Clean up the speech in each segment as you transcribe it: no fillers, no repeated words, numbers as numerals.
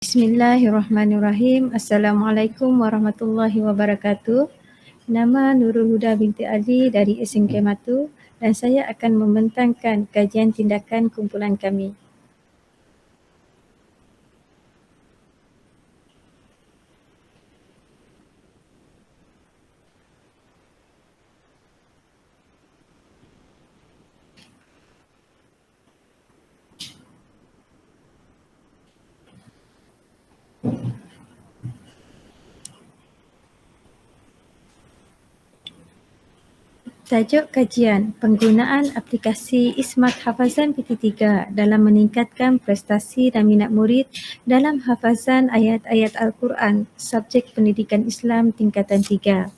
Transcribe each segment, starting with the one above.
Bismillahirrahmanirrahim. Assalamualaikum warahmatullahi wabarakatuh. Nama Nurul Huda binti Ali dari SMK Matu dan saya akan membentangkan kajian tindakan kumpulan kami. Tajuk kajian, penggunaan aplikasi Ismat Hafazan PT3 dalam meningkatkan prestasi dan minat murid dalam hafazan ayat-ayat Al-Quran, subjek pendidikan Islam tingkatan 3.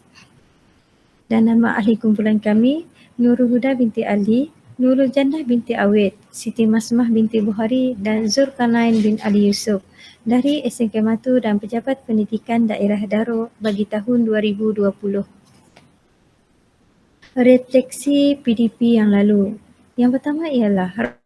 Dan nama ahli kumpulan kami, Nurul Huda binti Ali, Nurul Jannah binti Awid, Siti Masmah binti Bukhari dan Zulkarnain bin Ali Yusuf dari SMK Matu dan Pejabat Pendidikan Daerah Daro bagi tahun 2020. Refleksi PDP yang lalu. Yang pertama ialah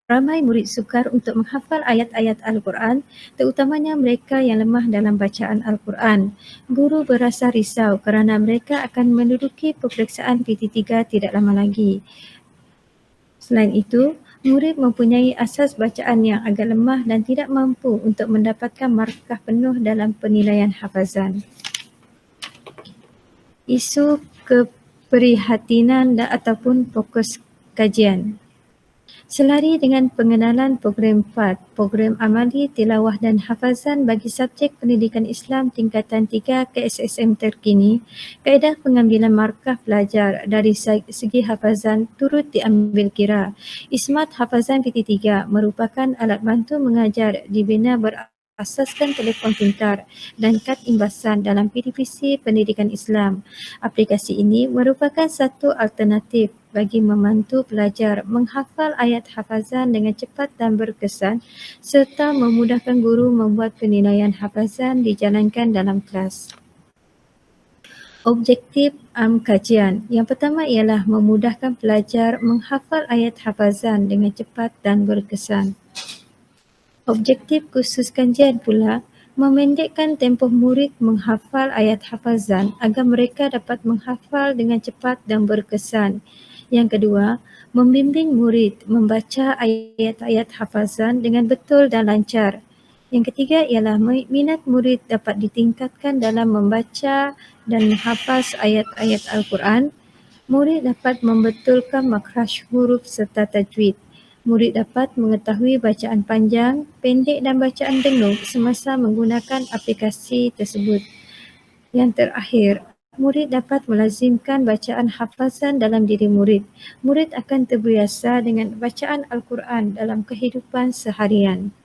ramai murid sukar untuk menghafal ayat-ayat Al-Quran, terutamanya mereka yang lemah dalam bacaan Al-Quran. Guru berasa risau kerana mereka akan menduduki peperiksaan PT3 tidak lama lagi. Selain itu, murid mempunyai asas bacaan yang agak lemah dan tidak mampu untuk mendapatkan markah penuh dalam penilaian hafazan. Isu keprihatinan ataupun fokus kajian. Selari dengan pengenalan program 4, program amali tilawah dan hafazan bagi subjek pendidikan Islam tingkatan 3 KSSM terkini, kaedah pengambilan markah pelajar dari segi hafazan turut diambil kira. Ismat Hafazan PT3 merupakan alat bantu mengajar dibina berasaskan telefon pintar dan kad imbasan dalam PDPC Pendidikan Islam. Aplikasi ini merupakan satu alternatif bagi membantu pelajar menghafal ayat hafazan dengan cepat dan berkesan serta memudahkan guru membuat penilaian hafazan dijalankan dalam kelas. Objektif kajian. Yang pertama ialah memudahkan pelajar menghafal ayat hafazan dengan cepat dan berkesan. Objektif khusus kajian pula memendekkan tempoh murid menghafal ayat hafazan agar mereka dapat menghafal dengan cepat dan berkesan. Yang kedua, membimbing murid membaca ayat-ayat hafazan dengan betul dan lancar. Yang ketiga ialah minat murid dapat ditingkatkan dalam membaca dan menghafaz ayat-ayat Al-Quran. Murid dapat membetulkan makhraj huruf serta tajwid. Murid dapat mengetahui bacaan panjang, pendek dan bacaan dengung semasa menggunakan aplikasi tersebut. Yang terakhir, murid dapat melazimkan bacaan hafazan dalam diri murid. Murid akan terbiasa dengan bacaan Al-Quran dalam kehidupan seharian.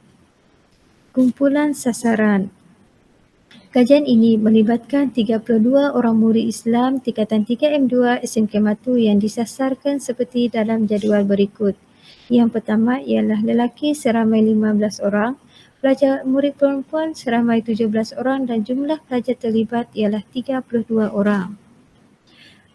Kumpulan sasaran. Kajian ini melibatkan 32 orang murid Islam tingkatan 3M2 SMK Matu yang disasarkan seperti dalam jadual berikut. Yang pertama ialah lelaki seramai 15 orang, pelajar murid perempuan seramai 17 orang dan jumlah pelajar terlibat ialah 32 orang.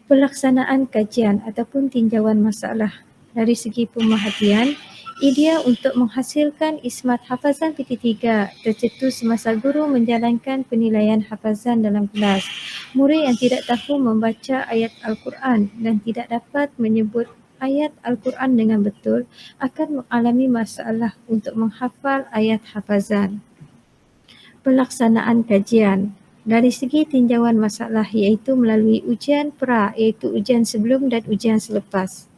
Pelaksanaan kajian ataupun tinjauan masalah. Dari segi pemerhatian, idea untuk menghasilkan Ismat Hafazan PT3 tercetus semasa guru menjalankan penilaian hafazan dalam kelas. Murid yang tidak tahu membaca ayat Al-Quran dan tidak dapat menyebut ayat Al-Quran dengan betul akan mengalami masalah untuk menghafal ayat hafazan. Pelaksanaan kajian. Dari segi tinjauan masalah iaitu melalui ujian pra iaitu ujian sebelum dan ujian selepas.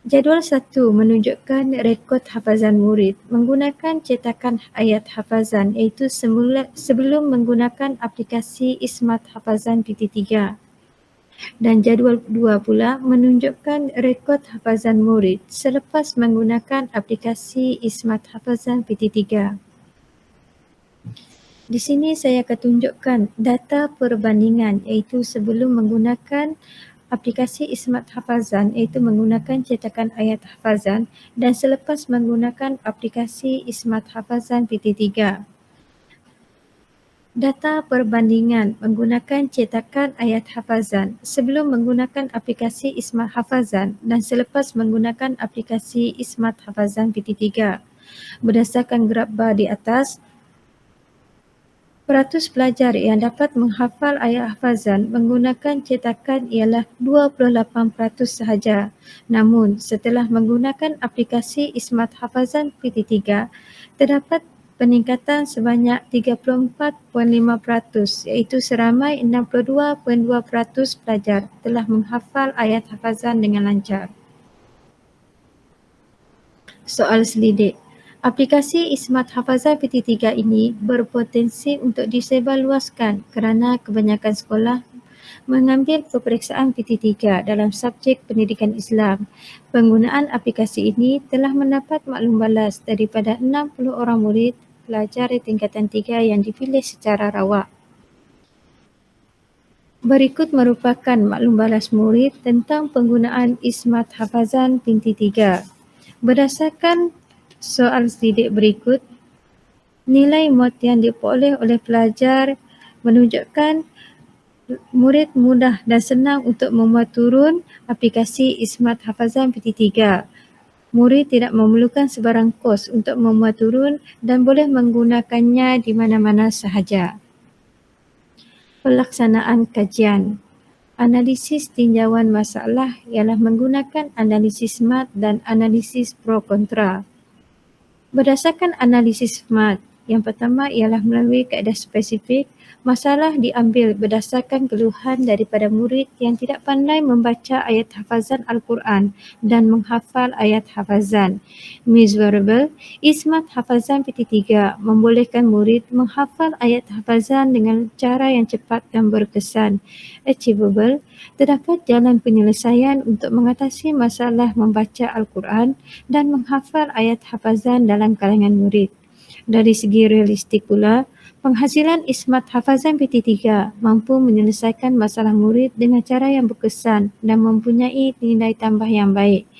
Jadual 1 menunjukkan rekod hafazan murid menggunakan cetakan ayat hafazan iaitu sebelum menggunakan aplikasi Ismat Hafazan PT3. Dan jadual 2 pula menunjukkan rekod hafazan murid selepas menggunakan aplikasi Ismat Hafazan PT3. Di sini saya akan tunjukkan data perbandingan iaitu sebelum menggunakan aplikasi Ismat Hafazan iaitu menggunakan cetakan ayat hafazan dan selepas menggunakan aplikasi Ismat Hafazan PT3. Data perbandingan menggunakan cetakan ayat hafazan sebelum menggunakan aplikasi Ismat Hafazan dan selepas menggunakan aplikasi Ismat Hafazan PT3. Berdasarkan graf bar di atas, Peratus pelajar yang dapat menghafal ayat hafazan menggunakan cetakan ialah 28% sahaja. Namun, setelah menggunakan aplikasi Ismat Hafazan PT3, terdapat peningkatan sebanyak 34.5%, iaitu seramai 62.2% pelajar telah menghafal ayat hafazan dengan lancar. Soal selidik. Aplikasi Ismat Hafazan PT3 ini berpotensi untuk disebarluaskan kerana kebanyakan sekolah mengambil peperiksaan PT3 dalam subjek pendidikan Islam. Penggunaan aplikasi ini telah mendapat maklum balas daripada 60 orang murid pelajar tingkatan 3 yang dipilih secara rawak. Berikut merupakan maklum balas murid tentang penggunaan Ismat Hafazan PT3. Berdasarkan soal selidik berikut, nilai MOT yang diperoleh oleh pelajar menunjukkan murid mudah dan senang untuk memuat turun aplikasi Ismat Hafazan PT3. Murid tidak memerlukan sebarang kos untuk memuat turun dan boleh menggunakannya di mana-mana sahaja. Pelaksanaan kajian. Analisis tinjauan masalah ialah menggunakan analisis SMART dan analisis pro kontra. Berdasarkan analisis SMART, yang pertama ialah melalui kaedah spesifik, masalah diambil berdasarkan keluhan daripada murid yang tidak pandai membaca ayat hafazan Al-Quran dan menghafal ayat hafazan. Measurable, Ismat Hafazan PT3 membolehkan murid menghafal ayat hafazan dengan cara yang cepat dan berkesan. Achievable, terdapat jalan penyelesaian untuk mengatasi masalah membaca Al-Quran dan menghafal ayat hafazan dalam kalangan murid. Dari segi realistik pula, penghasilan Ismat Hafazan PT3 mampu menyelesaikan masalah murid dengan cara yang berkesan dan mempunyai nilai tambah yang baik.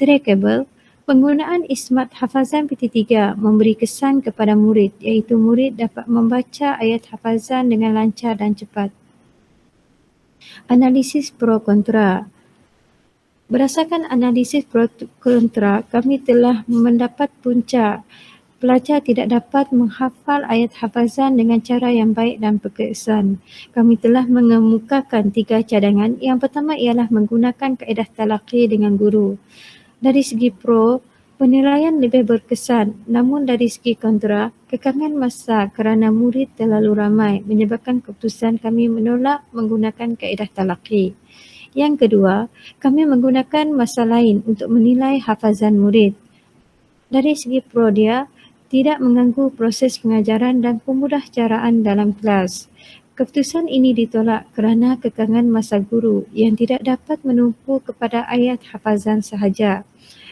Trackable, penggunaan Ismat Hafazan PT3 memberi kesan kepada murid, iaitu murid dapat membaca ayat hafazan dengan lancar dan cepat. Analisis pro kontra. Berdasarkan analisis pro kontra, kami telah mendapat punca pelajar tidak dapat menghafal ayat hafazan dengan cara yang baik dan berkesan. Kami telah mengemukakan 3 cadangan. Yang pertama ialah menggunakan kaedah talaqi dengan guru. Dari segi pro, penilaian lebih berkesan, namun dari segi kontra, kekangan masa kerana murid terlalu ramai menyebabkan keputusan kami menolak menggunakan kaedah talaqi. Yang kedua, kami menggunakan masa lain untuk menilai hafazan murid. Dari segi pro dia, tidak mengganggu proses pengajaran dan pemudah caraan dalam kelas. Keputusan ini ditolak kerana kekangan masa guru yang tidak dapat menumpu kepada ayat hafazan sahaja.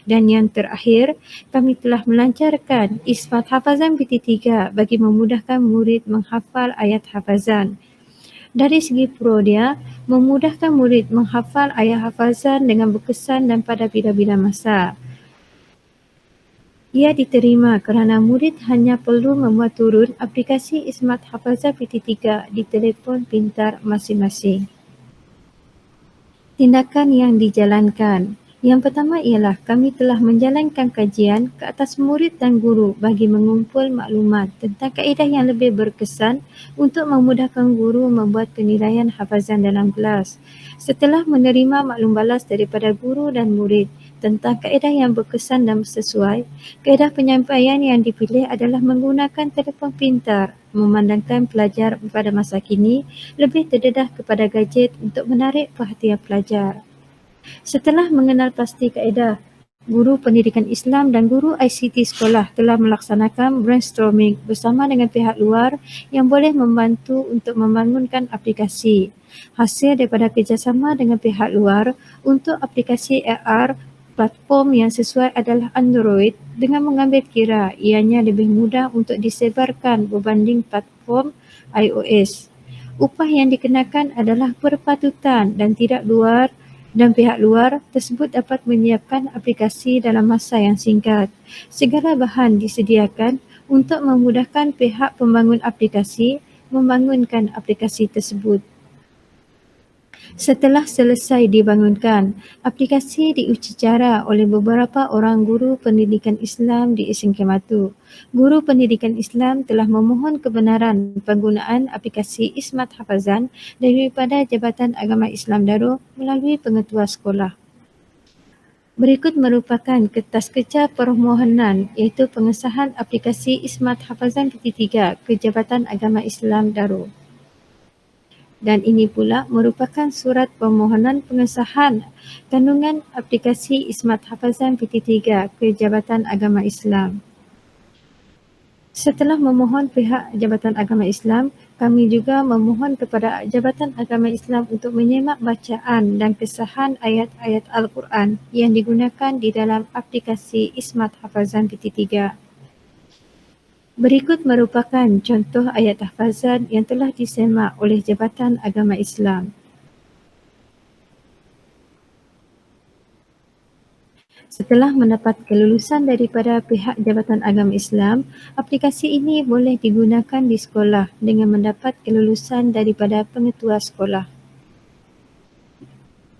Dan yang terakhir, kami telah melancarkan Ismat Hafazan PT3 bagi memudahkan murid menghafal ayat hafazan. Dari segi pro dia, memudahkan murid menghafal ayat hafazan dengan berkesan dan pada bila-bila masa. Ia diterima kerana murid hanya perlu memuat turun aplikasi Ismat Hafazan PT3 di telefon pintar masing-masing. Tindakan yang dijalankan. Yang pertama ialah kami telah menjalankan kajian ke atas murid dan guru bagi mengumpul maklumat tentang kaedah yang lebih berkesan untuk memudahkan guru membuat penilaian hafazan dalam kelas. Setelah menerima maklum balas daripada guru dan murid tentang kaedah yang berkesan dan sesuai, kaedah penyampaian yang dipilih adalah menggunakan telefon pintar, memandangkan pelajar pada masa kini lebih terdedah kepada gadget untuk menarik perhatian pelajar. Setelah mengenal pasti kaedah, guru pendidikan Islam dan guru ICT sekolah telah melaksanakan brainstorming bersama dengan pihak luar yang boleh membantu untuk membangunkan aplikasi. Hasil daripada kerjasama dengan pihak luar untuk aplikasi AR, platform yang sesuai adalah Android dengan mengambil kira ianya lebih mudah untuk disebarkan berbanding platform iOS. Upah yang dikenakan adalah berpatutan dan tidak luar dan pihak luar tersebut dapat menyiapkan aplikasi dalam masa yang singkat. Segala bahan disediakan untuk memudahkan pihak pembangun aplikasi membangunkan aplikasi tersebut. Setelah selesai dibangunkan, aplikasi diuji cara oleh beberapa orang guru pendidikan Islam di SMK Matu. Guru pendidikan Islam telah memohon kebenaran penggunaan aplikasi Ismat Hafazan daripada Jabatan Agama Islam Darul melalui pengetua sekolah. Berikut merupakan kertas kerja permohonan iaitu pengesahan aplikasi Ismat Hafazan PT3 ke Jabatan Agama Islam Darul. Dan ini pula merupakan surat permohonan pengesahan kandungan aplikasi Ismat Hafazan PT3 ke Jabatan Agama Islam. Setelah memohon pihak Jabatan Agama Islam, kami juga memohon kepada Jabatan Agama Islam untuk menyemak bacaan dan kesahan ayat-ayat Al-Quran yang digunakan di dalam aplikasi Ismat Hafazan PT3. Berikut merupakan contoh ayat hafazan yang telah disemak oleh Jabatan Agama Islam. Setelah mendapat kelulusan daripada pihak Jabatan Agama Islam, aplikasi ini boleh digunakan di sekolah dengan mendapat kelulusan daripada pengetua sekolah.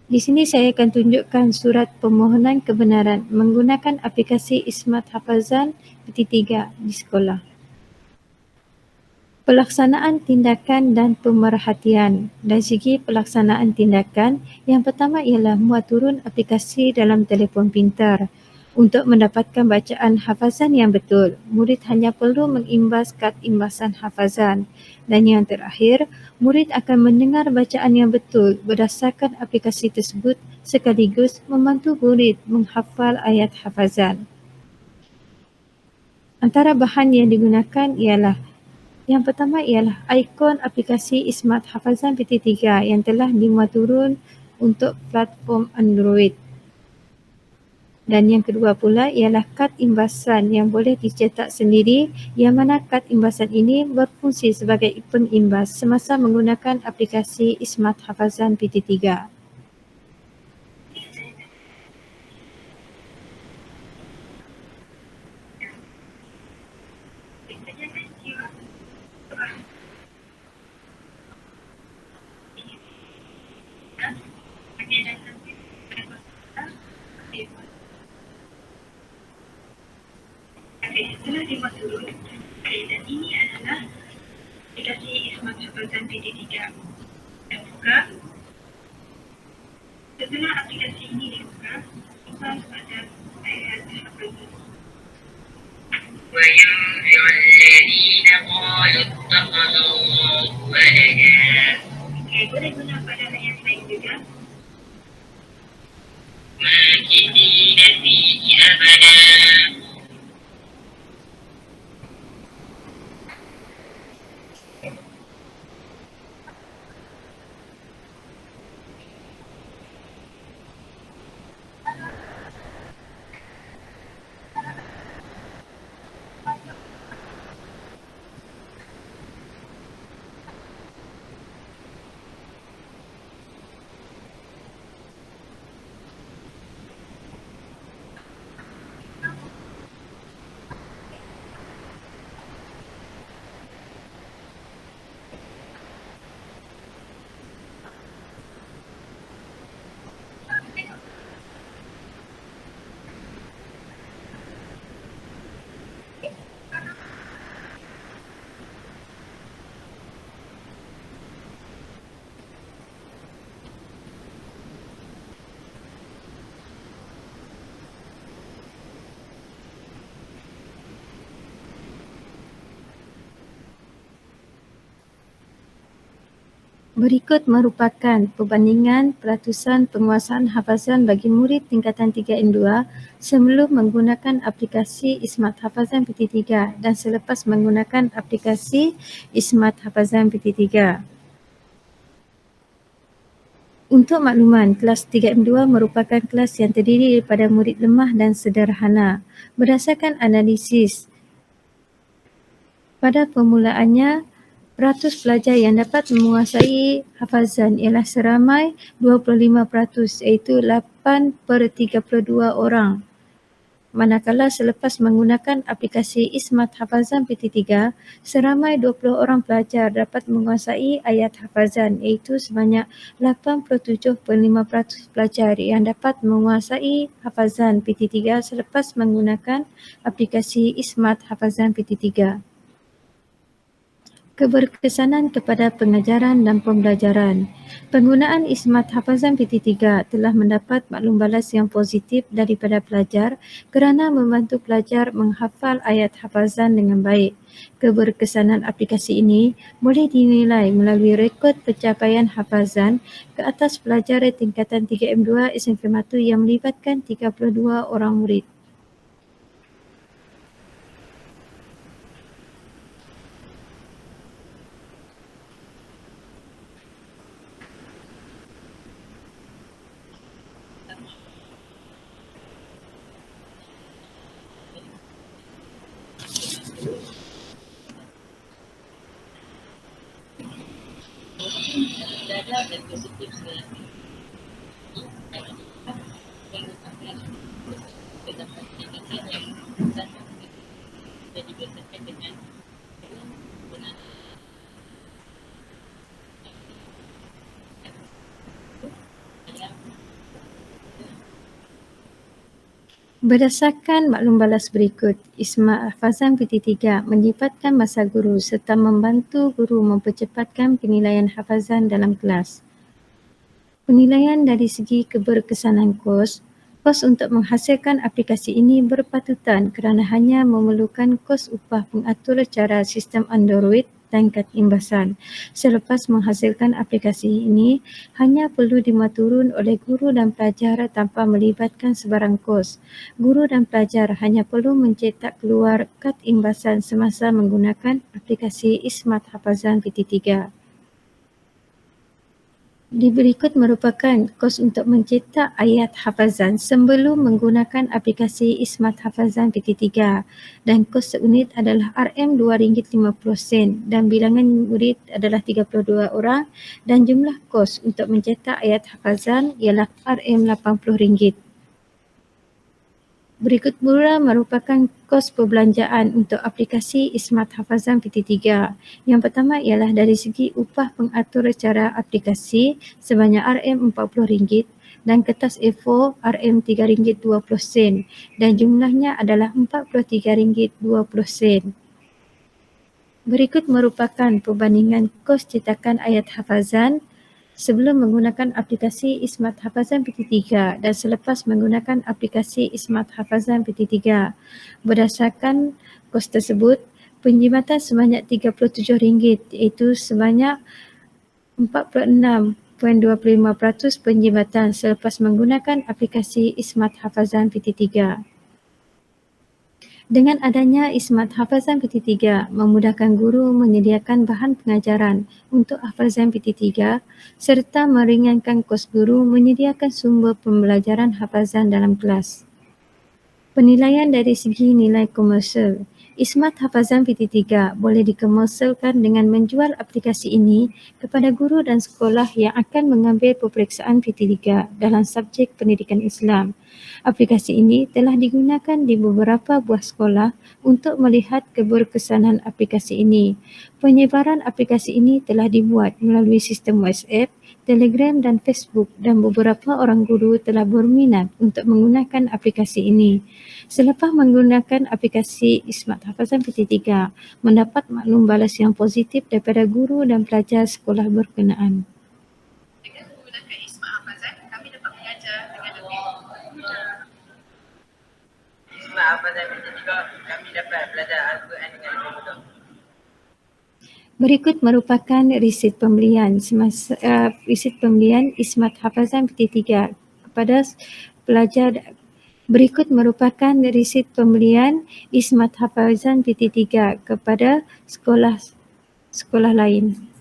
Di sini saya akan tunjukkan surat permohonan kebenaran menggunakan aplikasi Ismat Hafazan PT3 di sekolah. Pelaksanaan tindakan dan pemerhatian. Dari segi pelaksanaan tindakan, yang pertama ialah muat turun aplikasi dalam telefon pintar. Untuk mendapatkan bacaan hafazan yang betul, murid hanya perlu mengimbas kad imbasan hafazan. Dan yang terakhir, murid akan mendengar bacaan yang betul berdasarkan aplikasi tersebut sekaligus membantu murid menghafal ayat hafazan. Antara bahan yang digunakan ialah yang pertama ialah ikon aplikasi Ismat Hafazan PT3 yang telah dimuat turun untuk platform Android. Dan yang kedua pula ialah kad imbasan yang boleh dicetak sendiri, yang mana kad imbasan ini berfungsi sebagai pengimbas semasa menggunakan aplikasi Ismat Hafazan PT3. Setelah dimuat turun, dan ini adalah aplikasi Ismat Hafazan PT3. Dan buka. Setelah aplikasi ini dibuka, kita pada ayat hafazan. وَيُنذِرُ الَّذِينَ قَالُوا اتَّخَذَ اللَّهُ وَلَدًا. Boleh guna pada ayat lain juga. مَاكِثِينَ فِيهِ أَبَدًا. Berikut merupakan perbandingan peratusan penguasaan hafazan bagi murid tingkatan 3M2 sebelum menggunakan aplikasi Ismat Hafazan PT3 dan selepas menggunakan aplikasi Ismat Hafazan PT3. Untuk makluman, kelas 3M2 merupakan kelas yang terdiri daripada murid lemah dan sederhana. Berdasarkan analisis, pada permulaannya, peratus pelajar yang dapat menguasai hafazan ialah seramai 25%, iaitu 8/32 orang. manakala selepas menggunakan aplikasi Ismat Hafazan PT3, seramai 20 orang pelajar dapat menguasai ayat hafazan, iaitu sebanyak 87.5% pelajar yang dapat menguasai hafazan PT3 selepas menggunakan aplikasi Ismat Hafazan PT3. Keberkesanan kepada pengajaran dan pembelajaran. Penggunaan Ismat Hafazan PT3 telah mendapat maklum balas yang positif daripada pelajar kerana membantu pelajar menghafal ayat hafazan dengan baik. Keberkesanan aplikasi ini boleh dinilai melalui rekod pencapaian hafazan ke atas pelajar tingkatan 3M2 SMK Matu yang melibatkan 32 orang murid. Berdasarkan maklum balas berikut, Ismat Hafazan PT3 menyipatkan masa guru serta membantu guru mempercepatkan penilaian hafazan dalam kelas. Penilaian dari segi keberkesanan kos untuk menghasilkan aplikasi ini berpatutan kerana hanya memerlukan kos upah pengatur cara sistem Android dan kad imbasan. Selepas menghasilkan aplikasi ini, hanya perlu dimuat turun oleh guru dan pelajar tanpa melibatkan sebarang kos. Guru dan pelajar hanya perlu mencetak keluar kad imbasan semasa menggunakan aplikasi Ismat Hafazan PT3. Di berikut merupakan kos untuk mencetak ayat hafazan sebelum menggunakan aplikasi Ismat Hafazan PT3 dan kos seunit adalah RM2.50 dan bilangan murid adalah 32 orang dan jumlah kos untuk mencetak ayat hafazan ialah RM80. Berikut pula merupakan kos perbelanjaan untuk aplikasi Ismat Hafazan PT3. Yang pertama ialah dari segi upah pengatur cara aplikasi sebanyak RM40 dan kertas A4 RM3.20 dan jumlahnya adalah RM43.20. Berikut merupakan perbandingan kos cetakan ayat hafazan sebelum menggunakan aplikasi Ismat Hafazan PT3 dan selepas menggunakan aplikasi Ismat Hafazan PT3. Berdasarkan kos tersebut, penjimatan sebanyak RM37 iaitu sebanyak 46.25% penjimatan selepas menggunakan aplikasi Ismat Hafazan PT3. Dengan adanya Ismat Hafazan PT3 memudahkan guru menyediakan bahan pengajaran untuk hafazan PT3 serta meringankan kos guru menyediakan sumber pembelajaran hafazan dalam kelas. Penilaian dari segi nilai komersial. Ismat Hafazan PT3 boleh dikomersialkan dengan menjual aplikasi ini kepada guru dan sekolah yang akan mengambil peperiksaan PT3 dalam subjek pendidikan Islam. Aplikasi ini telah digunakan di beberapa buah sekolah untuk melihat keberkesanan aplikasi ini. Penyebaran aplikasi ini telah dibuat melalui sistem WhatsApp, Telegram dan Facebook dan beberapa orang guru telah berminat untuk menggunakan aplikasi ini. Selepas menggunakan aplikasi Ismat Hafazan PT3, mendapat maklum balas yang positif daripada guru dan pelajar sekolah berkenaan. Dengan menggunakan Ismat Hafazan, kami dapat mengajar dengan lebih mudah. Ismat Hafazan PT3, kami dapat belajar Al-Quran dengan lebih mudah. Berikut merupakan risit pembelian Ismat Hafazan PT3 kepada pelajar. Berikut merupakan risit pembelian Ismat Hafazan PT3 kepada sekolah lain.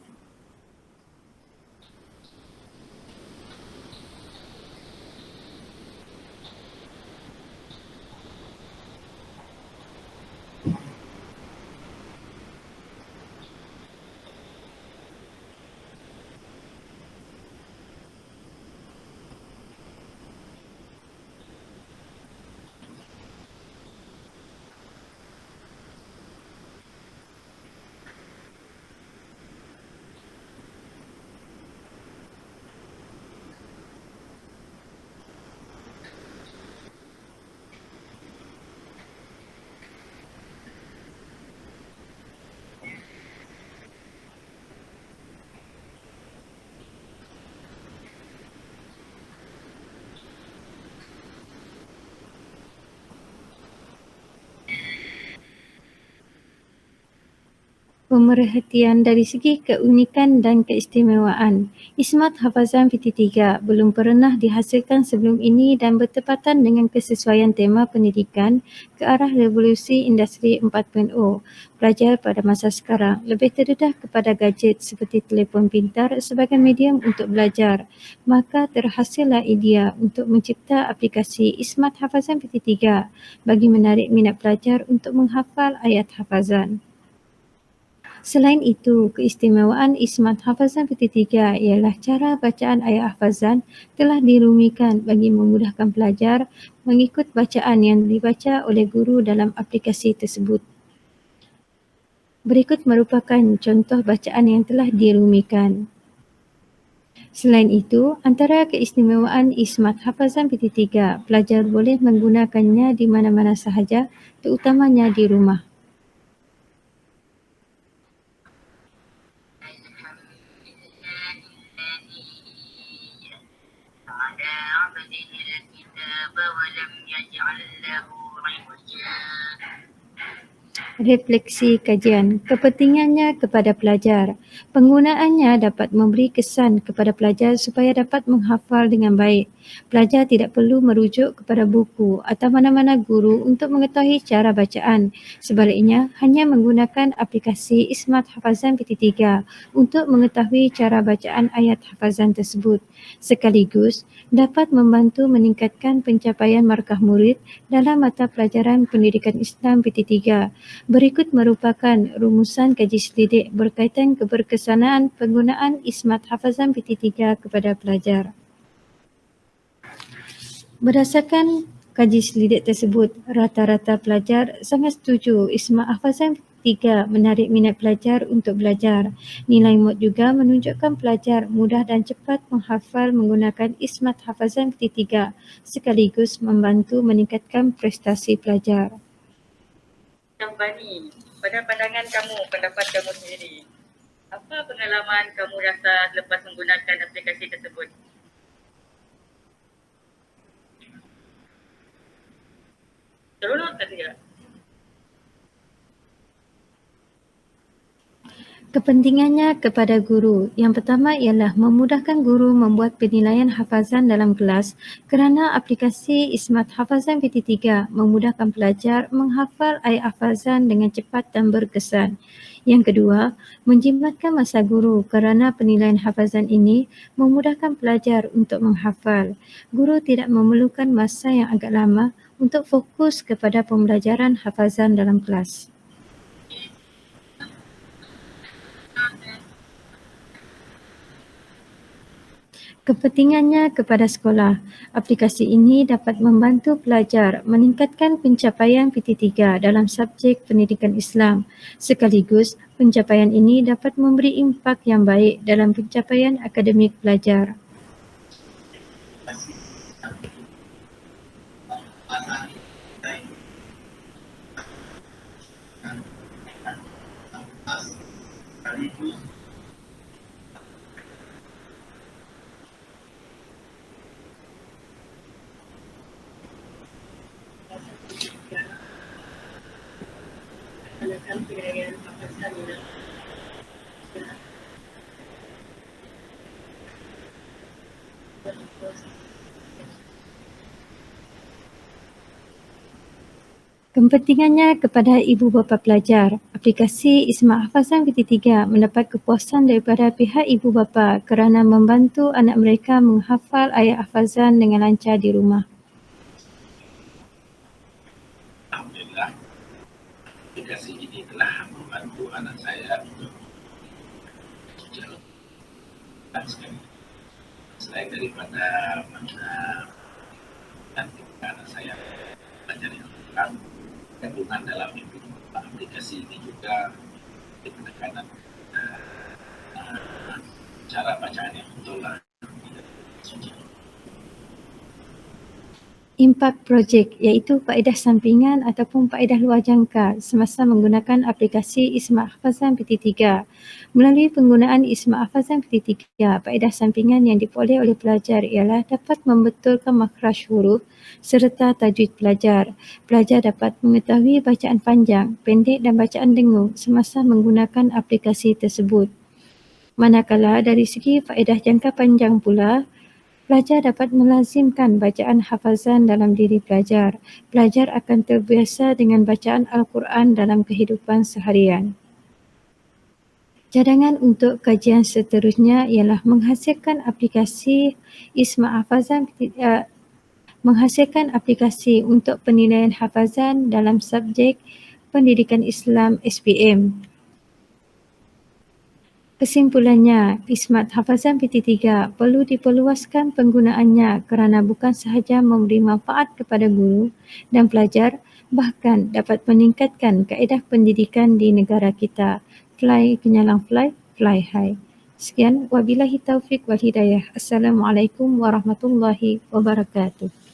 Pemerhatian dari segi keunikan dan keistimewaan. Ismat Hafazan PT3 belum pernah dihasilkan sebelum ini dan bertepatan dengan kesesuaian tema pendidikan ke arah revolusi industri 4.0. Pelajar pada masa sekarang lebih terdedah kepada gadget seperti telefon pintar sebagai medium untuk belajar. Maka terhasillah idea untuk mencipta aplikasi Ismat Hafazan PT3 bagi menarik minat pelajar untuk menghafal ayat hafazan. Selain itu, keistimewaan Ismat Hafazan PT3 ialah cara bacaan ayat hafazan telah dirumikan bagi memudahkan pelajar mengikut bacaan yang dibaca oleh guru dalam aplikasi tersebut. Berikut merupakan contoh bacaan yang telah dirumikan. Selain itu, antara keistimewaan Ismat Hafazan PT3, pelajar boleh menggunakannya di mana-mana sahaja, terutamanya di rumah. Refleksi kajian, kepentingannya kepada pelajar. Penggunaannya dapat memberi kesan kepada pelajar supaya dapat menghafal dengan baik. Pelajar tidak perlu merujuk kepada buku atau mana-mana guru untuk mengetahui cara bacaan. Sebaliknya, hanya menggunakan aplikasi Ismat Hafazan PT3 untuk mengetahui cara bacaan ayat hafazan tersebut. Sekaligus, dapat membantu meningkatkan pencapaian markah murid dalam mata pelajaran pendidikan Islam PT3. Berikut merupakan rumusan kaji selidik berkaitan keberkesanaan penggunaan Ismat Hafazan PT3 kepada pelajar. Berdasarkan kaji selidik tersebut, rata-rata pelajar sangat setuju Ismat Hafazan PT3 menarik minat pelajar untuk belajar. Nilai MOT juga menunjukkan pelajar mudah dan cepat menghafal menggunakan Ismat Hafazan PT3 sekaligus membantu meningkatkan prestasi pelajar. Bani, pada pandangan kamu, pendapat kamu sendiri, apa pengalaman kamu rasa selepas menggunakan aplikasi tersebut? Seronok tak tidak? Kepentingannya kepada guru. Yang pertama ialah memudahkan guru membuat penilaian hafazan dalam kelas kerana aplikasi Ismat Hafazan PT3 memudahkan pelajar menghafal ayat hafazan dengan cepat dan berkesan. Yang kedua, menjimatkan masa guru kerana penilaian hafazan ini memudahkan pelajar untuk menghafal. Guru tidak memerlukan masa yang agak lama untuk fokus kepada pembelajaran hafazan dalam kelas. Kepentingannya kepada sekolah. Aplikasi ini dapat membantu pelajar meningkatkan pencapaian PT3 dalam subjek pendidikan Islam. Sekaligus, pencapaian ini dapat memberi impak yang baik dalam pencapaian akademik pelajar. Kepentingannya kepada ibu bapa pelajar. Aplikasi Ismat Hafazan PT3 mendapat kepuasan daripada pihak ibu bapa kerana membantu anak mereka menghafal ayat hafazan dengan lancar di rumah. Alhamdulillah, aplikasi ini telah membantu anak saya untuk jalan sekali. Selain daripada anak saya belajar yang lengkap, kandungan dalam aplikasi ini juga penekanan cara bacaan yang betul lah. Impact projek iaitu faedah sampingan ataupun faedah luar jangka semasa menggunakan aplikasi Ismat Hafazan PT3. Melalui penggunaan Ismat Hafazan PT3, faedah sampingan yang diperoleh oleh pelajar ialah dapat membetulkan makhraj huruf serta tajwid pelajar. Pelajar dapat mengetahui bacaan panjang, pendek dan bacaan dengung semasa menggunakan aplikasi tersebut. Manakala dari segi faedah jangka panjang pula, pelajar dapat melazimkan bacaan hafazan dalam diri pelajar. Pelajar akan terbiasa dengan bacaan Al-Quran dalam kehidupan seharian. Cadangan untuk kajian seterusnya ialah menghasilkan aplikasi Ismat Hafazan menghasilkan aplikasi untuk penilaian hafazan dalam subjek Pendidikan Islam SPM. Kesimpulannya, Ismat Hafazan PT3 perlu diperluaskan penggunaannya kerana bukan sahaja memberi manfaat kepada guru dan pelajar, bahkan dapat meningkatkan kaedah pendidikan di negara kita. Fly kenyalang fly, fly high. Sekian, wabillahi taufiq wal hidayah. Assalamualaikum warahmatullahi wabarakatuh.